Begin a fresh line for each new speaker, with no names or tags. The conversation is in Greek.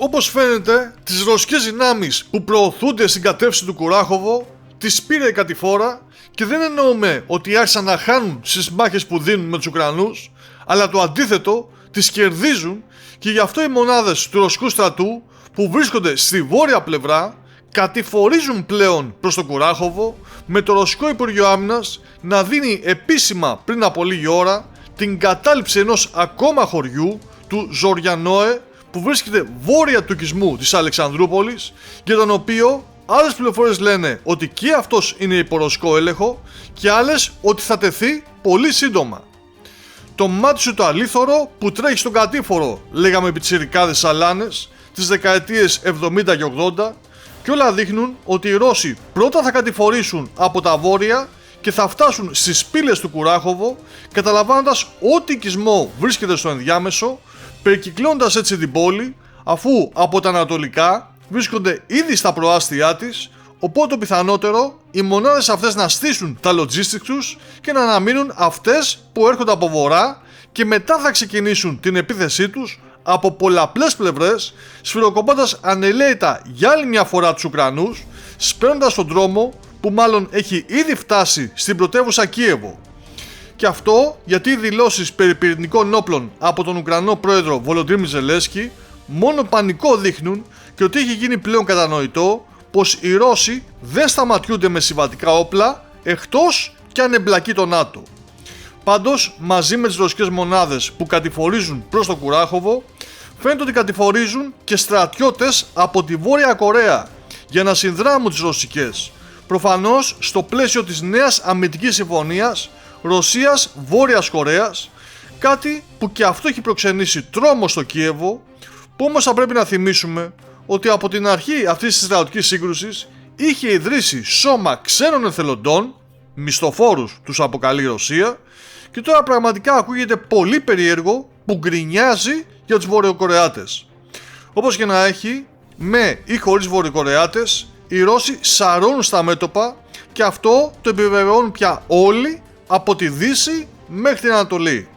Όπως φαίνεται, τις ρωσικές δυνάμεις που προωθούνται στην κατεύθυνση του Κουράχοβο τις πήρε η κατηφόρα και δεν εννοούμε ότι άρχισαν να χάνουν στις μάχες που δίνουν με τους Ουκρανούς, αλλά το αντίθετο, τις κερδίζουν και γι' αυτό οι μονάδες του ρωσικού στρατού που βρίσκονται στη βόρεια πλευρά κατηφορίζουν πλέον προς το Κουράχοβο, με το Ρωσικό Υπουργείο Άμυνας να δίνει επίσημα πριν από λίγη ώρα την κατάληψη ενός ακόμα χωριού, του Ζοριανόε, που βρίσκεται βόρεια του οικισμού της Αλεξανδρούπολης, για τον οποίο άλλες πληροφορίες λένε ότι και αυτός είναι υπό ρωσικό έλεγχο και άλλες ότι θα τεθεί πολύ σύντομα. Το μάτι σου το αλήθωρο που τρέχει στον κατήφορο, λέγαμε πιτσιρικάδες σαλάνες τις δεκαετίες 70 και 80, και όλα δείχνουν ότι οι Ρώσοι πρώτα θα κατηφορήσουν από τα βόρεια και θα φτάσουν στις πύλες του Κουράχοβο, καταλαμβάνοντας ό,τι οικισμό βρίσκεται στο ενδιάμεσο, περικυκλώντας έτσι την πόλη, αφού από τα ανατολικά βρίσκονται ήδη στα προάστια της, οπότε το πιθανότερο οι μονάδες αυτές να στήσουν τα logistics τους και να αναμείνουν αυτές που έρχονται από βορρά και μετά θα ξεκινήσουν την επίθεσή τους από πολλαπλές πλευρές, σφυροκοπώντας ανελαίητα για άλλη μια φορά τους Ουκρανούς, σπέρνοντας τον δρόμο που μάλλον έχει ήδη φτάσει στην πρωτεύουσα Κίεβο. Και αυτό γιατί οι δηλώσεις περί πυρηνικών όπλων από τον Ουκρανό πρόεδρο Βολοντίμιρ Ζελένσκι μόνο πανικό δείχνουν και ότι έχει γίνει πλέον κατανοητό πως οι Ρώσοι δεν σταματιούνται με συμβατικά όπλα εκτός κι αν εμπλακεί το ΝΑΤΟ. Πάντως, μαζί με τις ρωσικές μονάδες που κατηφορίζουν προς το Κουράχοβο, φαίνεται ότι κατηφορίζουν και στρατιώτες από τη Βόρεια Κορέα για να συνδράμουν τις ρωσικές, προφανώς στο πλαίσιο της νέας αμυντικής συμφωνίας Ρωσίας-Βόρειας Κορέας, κάτι που και αυτό έχει προξενήσει τρόμο στο Κίεβο, που όμως θα πρέπει να θυμίσουμε ότι από την αρχή αυτής της στρατιωτικής σύγκρουσης είχε ιδρύσει σώμα ξένων εθελοντών, μισθοφόρους τους αποκαλεί η Ρωσία, και τώρα πραγματικά ακούγεται πολύ περίεργο που γκρινιάζει για τους Βορειοκορεάτες. Όπως και να έχει, με ή χωρίς Βορειοκορεάτες, οι Ρώσοι σαρώνουν στα μέτωπα και αυτό το επιβεβαιώνουν πια όλοι από τη Δύση μέχρι την Ανατολή.